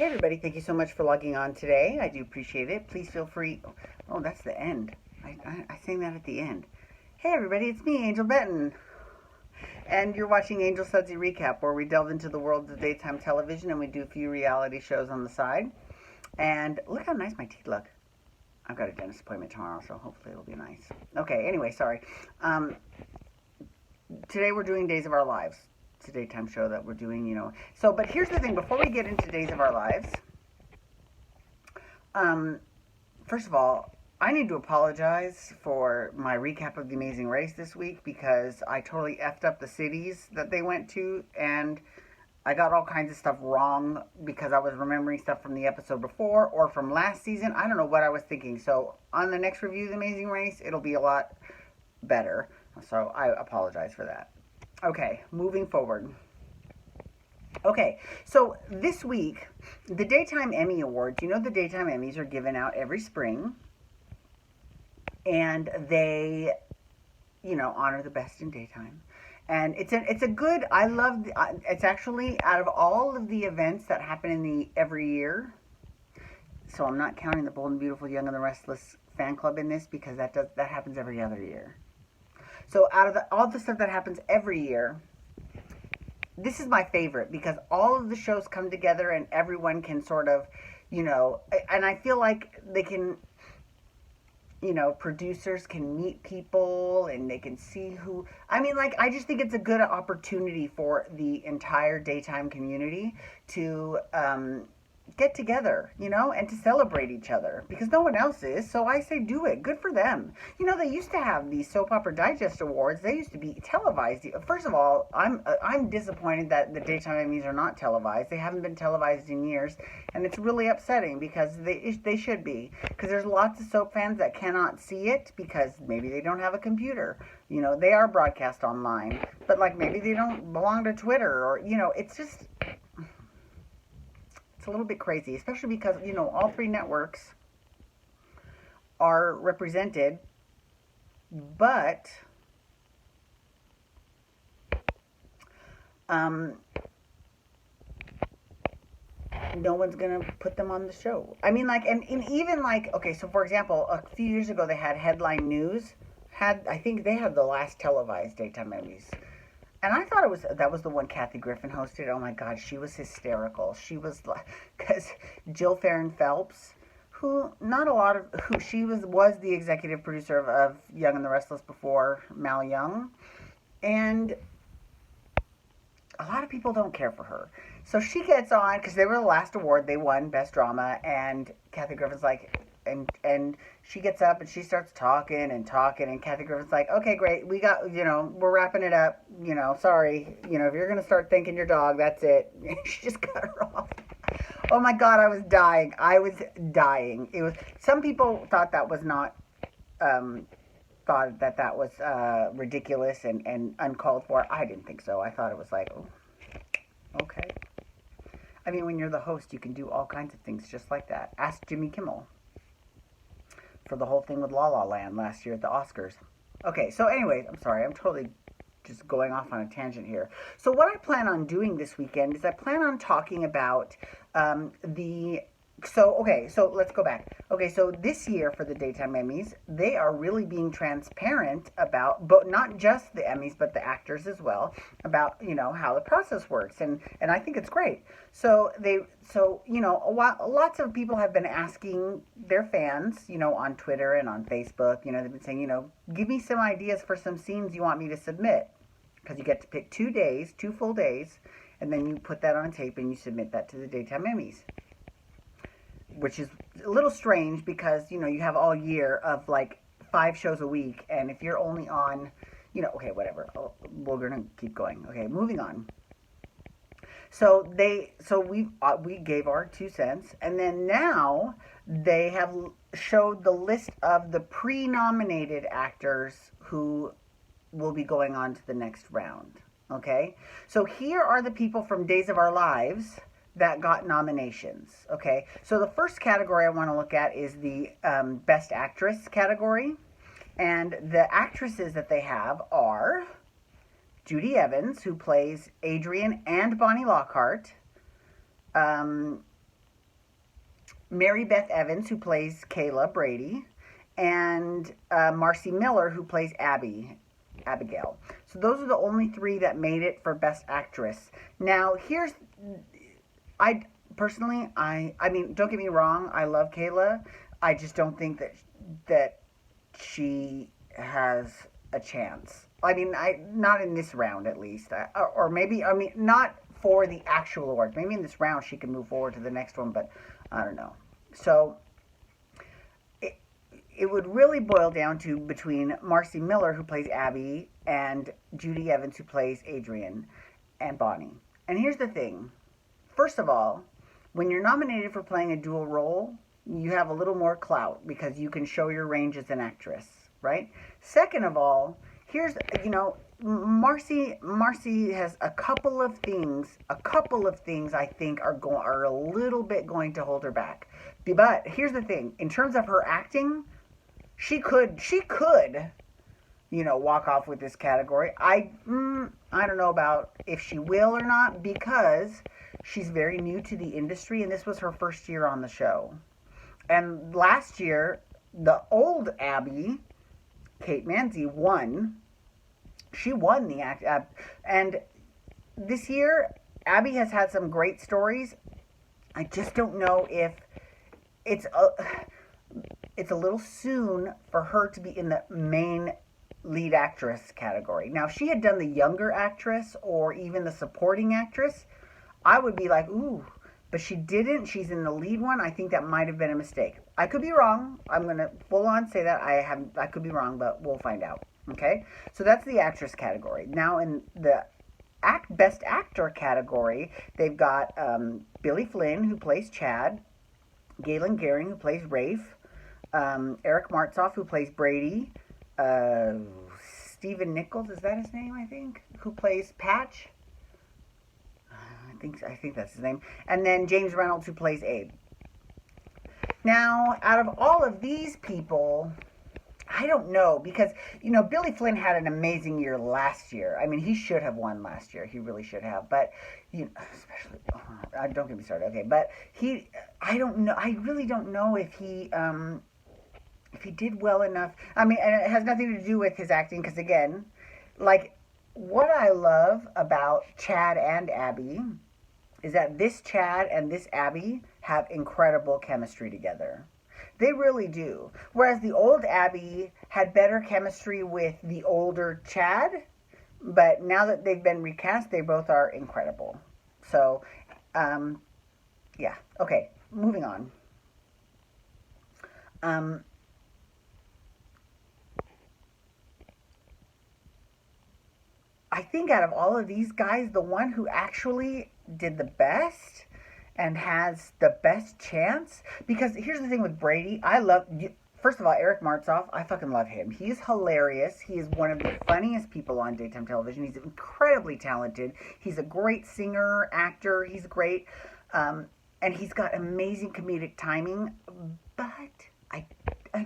Hey everybody, thank you so much for logging on today. I do appreciate it. Please feel free. Oh, that's the end. I sang that at the end. Hey everybody, it's me, Angel Benton. And you're watching Angel Sudsy Recap, where we delve into the world of daytime television and we do a few reality shows on the side. And look how nice my teeth look. I've got a dentist appointment tomorrow, so hopefully it'll be nice. Okay, anyway, sorry. Today we're doing Days of Our Lives. It's a daytime show that we're doing, So, but here's the thing, before we get into Days of Our Lives, first of all, I need to apologize for my recap of The Amazing Race this week because I totally effed up the cities that they went to, and I got all kinds of stuff wrong because I was remembering stuff from the episode before or from last season. I don't know what I was thinking. So on the next review of The Amazing Race, it'll be a lot better. So I apologize for that. Okay, moving forward. Okay, so this week, the Daytime Emmy Awards, the Daytime Emmys are given out every spring, and they, honor the best in daytime. And it's a good, it's actually out of all of the events that happen every year, so I'm not counting the Bold and Beautiful, Young and the Restless fan club in this because that happens every other year. So out of all the stuff that happens every year, this is my favorite because all of the shows come together and everyone can sort of, and I feel like they can, producers can meet people and they can see I just think it's a good opportunity for the entire daytime community to get together, and to celebrate each other because no one else is. So I say do it. Good for them. They used to have these Soap Opera Digest Awards. They used to be televised. First of all, I'm disappointed that the Daytime Emmys are not televised. They haven't been televised in years, and it's really upsetting because they should be. Because there's lots of soap fans that cannot see it because maybe they don't have a computer. They are broadcast online, but maybe they don't belong to Twitter or it's just. It's a little bit crazy, especially because, all three networks are represented, but no one's going to put them on the show. And even okay, so for example, a few years ago they had Headline News. I think they had the last televised Daytime Emmys. And I thought that was the one Kathy Griffin hosted. Oh my God, she was hysterical. She was because Jill Farron Phelps, she was the executive producer of Young and the Restless before Mal Young, and a lot of people don't care for her. So she gets on because they were the last award. They won Best Drama, and Kathy Griffin's like. And she gets up and she starts talking, and Kathy Griffin's like, okay, great, we got, we're wrapping it up, sorry, if you're going to start thanking your dog, that's it. She just cut her off. Oh my God, I was dying. It was, some people thought that was not, thought that was ridiculous and uncalled for. I didn't think so. I thought it was like, oh, okay. I mean, when you're the host, you can do all kinds of things just like that. Ask Jimmy Kimmel for the whole thing with La La Land last year at the Oscars. Okay, so anyway, I'm sorry, I'm totally just going off on a tangent here. So what I plan on doing this weekend is I plan on talking about so let's go back. Okay, so this year for the Daytime Emmys, they are really being transparent about, but not just the Emmys, but the actors as well, about, how the process works. And I think it's great. So lots of people have been asking their fans, on Twitter and on Facebook, they've been saying, give me some ideas for some scenes you want me to submit. Because you get to pick 2 full days, and then you put that on tape and you submit that to the Daytime Emmys. Which is a little strange because, you have all year of 5 shows a week. And if you're only on, okay, whatever. We're going to keep going. Okay, moving on. So we gave our 2 cents. And then now they have showed the list of the pre-nominated actors who will be going on to the next round. Okay, so here are the people from Days of Our Lives that got nominations. Okay, so the first category I want to look at is the Best Actress category. And the actresses that they have are Judy Evans, who plays Adrian and Bonnie Lockhart. Mary Beth Evans, who plays Kayla Brady, and Marcy Miller, who plays Abigail. So those are the only three that made it for Best Actress. Now, I personally, I mean, don't get me wrong, I love Kayla. I just don't think that she has a chance. I mean, not in this round at least, or maybe, I mean, not for the actual award. Maybe in this round she can move forward to the next one, but I don't know. So it would really boil down to between Marcy Miller, who plays Abby, and Judy Evans, who plays Adrian and Bonnie. And here's the thing. First of all, when you're nominated for playing a dual role, you have a little more clout because you can show your range as an actress, right? Second of all, here's, Marcy has a couple of things I think are a little bit going to hold her back. But here's the thing, in terms of her acting, she could, walk off with this category. I don't know about if she will or not, because she's very new to the industry and this was her first year on the show. And last year, the old Abby, Kate Manzi, won. She won the act. And this year, Abby has had some great stories. I just don't know if it's a little soon for her to be in the main lead actress category. Now, if she had done the younger actress or even the supporting actress, I would be like, ooh. But she didn't. She's in the lead one. I think that might have been a mistake. I could be wrong. I'm going to full on say that. I could be wrong, but we'll find out. Okay? So that's the actress category. Now in the best actor category, they've got Billy Flynn, who plays Chad, Galen Gehring, who plays Rafe, Eric Martzoff, who plays Brady, Stephen Nichols, is that his name, I think, who plays Patch? I think that's his name. And then James Reynolds, who plays Abe. Now, out of all of these people, I don't know, because, Billy Flynn had an amazing year last year. I mean, he should have won last year. He really should have. But, especially, don't get me started. Okay, but I don't know. I really don't know if he did well enough. I mean, and it has nothing to do with his acting, because, again, what I love about Chad and Abby is that this Chad and this Abby have incredible chemistry together. They really do. Whereas the old Abby had better chemistry with the older Chad, but now that they've been recast, they both are incredible. So, yeah. Okay, moving on. I think out of all of these guys, the one who actually did the best and has the best chance, because here's the thing with Brady, first of all, Eric Martzoff, I fucking love him. He's hilarious. He is one of the funniest people on daytime television. He's incredibly talented. He's a great singer, actor. He's great. And he's got amazing comedic timing. But I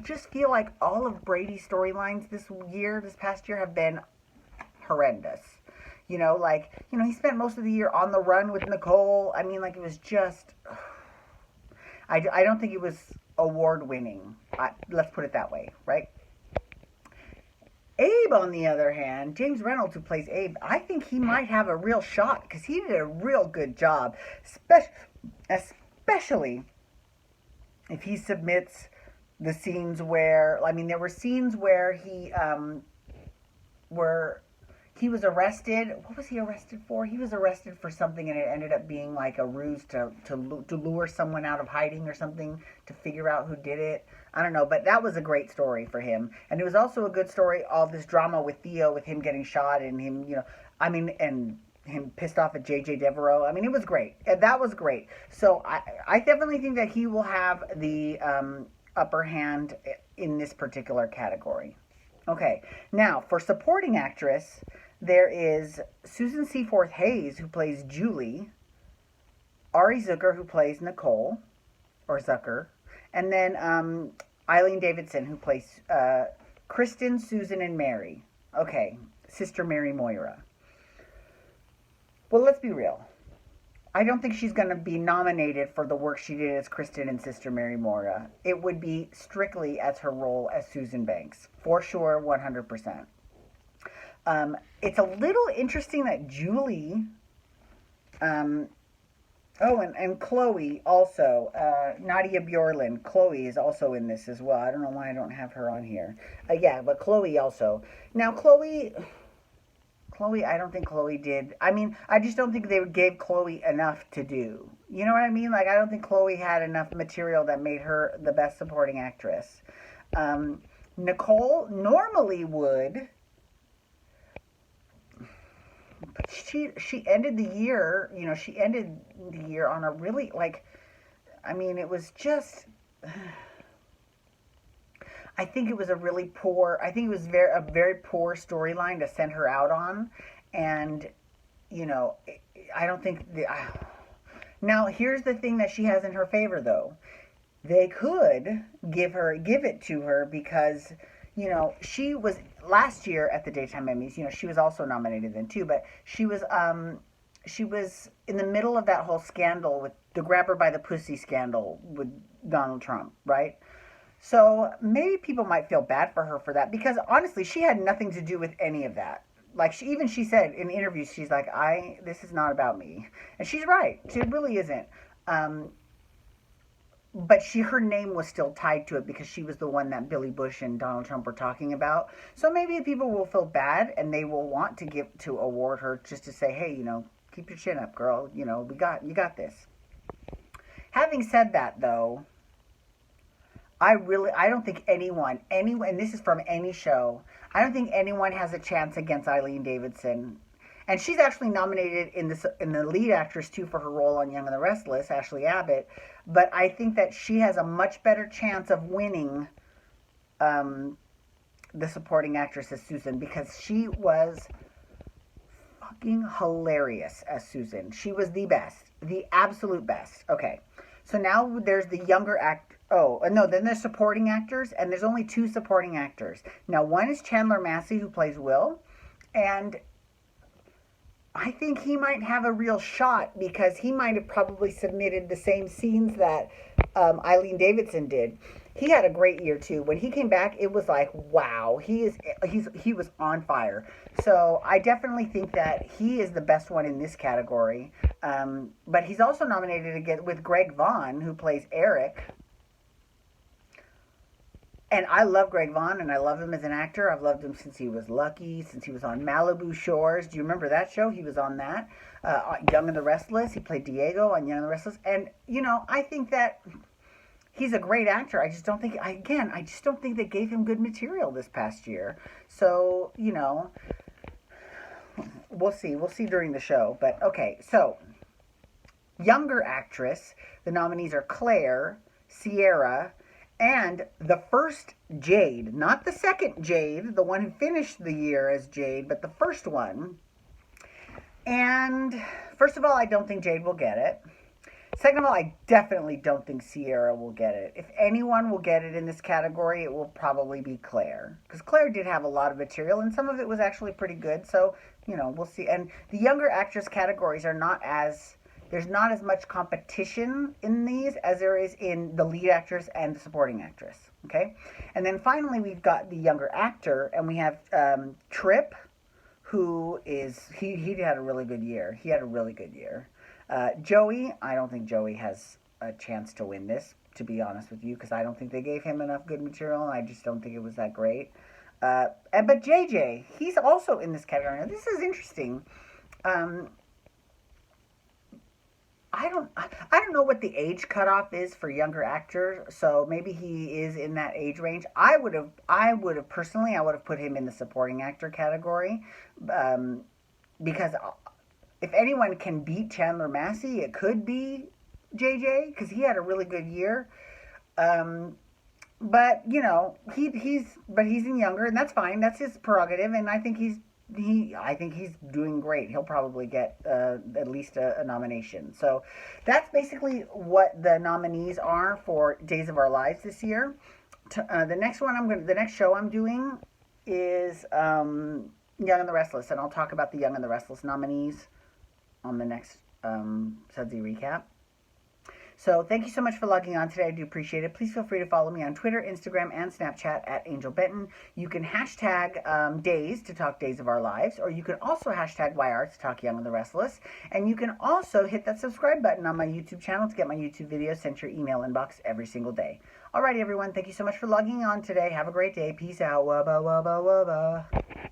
just feel like all of Brady's storylines this past year have been horrendous. He spent most of the year on the run with Nicole. I mean, it was just, I don't think it was award winning. Let's put it that way, right? Abe, on the other hand, James Reynolds, who plays Abe, I think he might have a real shot because he did a real good job, especially if he submits the scenes where, there were scenes where he was arrested. What was he arrested for? He was arrested for something, and it ended up being like a ruse to lure someone out of hiding or something, to figure out who did it. I don't know, but that was a great story for him. And it was also a good story, all this drama with Theo, with him getting shot and him, and him pissed off at J.J. Devereaux. I mean, it was great. That was great. So I definitely think that he will have the upper hand in this particular category. Okay, now for supporting actress, there is Susan Seaforth Hayes, who plays Julie, Ari Zucker, who plays Nicole, or Zucker, and then Eileen Davidson, who plays Kristen, Susan, and Mary. Okay, Sister Mary Moira. Well, let's be real. I don't think she's going to be nominated for the work she did as Kristen in Sister Mary Mora. It would be strictly as her role as Susan Banks. For sure, 100%. It's a little interesting that Julie, and Chloe also, Nadia Bjorlin, Chloe is also in this as well. I don't know why I don't have her on here. Yeah, but Chloe also. Now, Chloe, I don't think Chloe did. I mean, I just don't think they gave Chloe enough to do. You know what I mean? Like, I don't think Chloe had enough material that made her the best supporting actress. Nicole normally would, but she ended the year, she ended the year on a really, I mean, it was just, I think it was a really poor, I think it was a very poor storyline to send her out on. And, I don't think, now here's the thing that she has in her favor though. They could give it to her because, she was, last year at the Daytime Emmys, she was also nominated then too, but she was in the middle of that whole scandal with the grab her by the pussy scandal with Donald Trump, right? So maybe people might feel bad for her for that because honestly, she had nothing to do with any of that. Like she said in interviews, she's like, this is not about me. And she's right. It really isn't. But her name was still tied to it because she was the one that Billy Bush and Donald Trump were talking about. So maybe people will feel bad and they will want to award her just to say, hey, keep your chin up, girl. You got this. Having said that though, I don't think anyone, and this is from any show, I don't think anyone has a chance against Eileen Davidson. And she's actually nominated in the lead actress too for her role on Young and the Restless, Ashley Abbott. But I think that she has a much better chance of winning the supporting actress as Susan because she was fucking hilarious as Susan. She was the best, the absolute best. Okay, so now there's the younger then there's supporting actors, and there's only 2 supporting actors. Now, one is Chandler Massey, who plays Will, and I think he might have a real shot because he might have probably submitted the same scenes that Eileen Davidson did. He had a great year too. When he came back, it was like, wow, he was on fire. So I definitely think that he is the best one in this category. But he's also nominated again with Greg Vaughn, who plays Eric. And I love Greg Vaughn, and I love him as an actor. I've loved him since he was Lucky, since he was on Malibu Shores. Do you remember that show? He was on that. Young and the Restless. He played Diego on Young and the Restless. And, I think that he's a great actor. I just don't think they gave him good material this past year. So, we'll see. We'll see during the show. But, okay, so, younger actress. The nominees are Claire, Sierra, and the first Jade, not the second Jade, the one who finished the year as Jade, but the first one. And first of all, I don't think Jade will get it. Second of all, I definitely don't think Sierra will get it. If anyone will get it in this category, it will probably be Claire. Because Claire did have a lot of material, and some of it was actually pretty good. So, we'll see. And the younger actress categories there's not as much competition in these as there is in the lead actress and the supporting actress, okay? And then finally, we've got the younger actor, and we have Tripp, who is, he had a really good year. He had a really good year. Joey, I don't think Joey has a chance to win this, to be honest with you, because I don't think they gave him enough good material, and I just don't think it was that great. But JJ, he's also in this category. Now, this is interesting. I don't know what the age cutoff is for younger actors, so maybe he is in that age range. I would have personally put him in the supporting actor category, because if anyone can beat Chandler Massey, it could be JJ, because he had a really good year. But he's in younger, and that's fine. That's his prerogative, and I think he's doing great. He'll probably get at least a nomination. So that's basically what the nominees are for Days of Our Lives this year. The next show I'm doing is Young and the Restless, and I'll talk about the Young and the Restless nominees on the next Sudsy recap. So thank you so much for logging on today. I do appreciate it. Please feel free to follow me on Twitter, Instagram, and Snapchat at Angel Benton. You can hashtag days to talk days of our lives, or you can also hashtag YR to talk Young and the Restless. And you can also hit that subscribe button on my YouTube channel to get my YouTube videos sent to your email inbox every single day. Alrighty, everyone. Thank you so much for logging on today. Have a great day. Peace out. Wubba, wubba, wubba.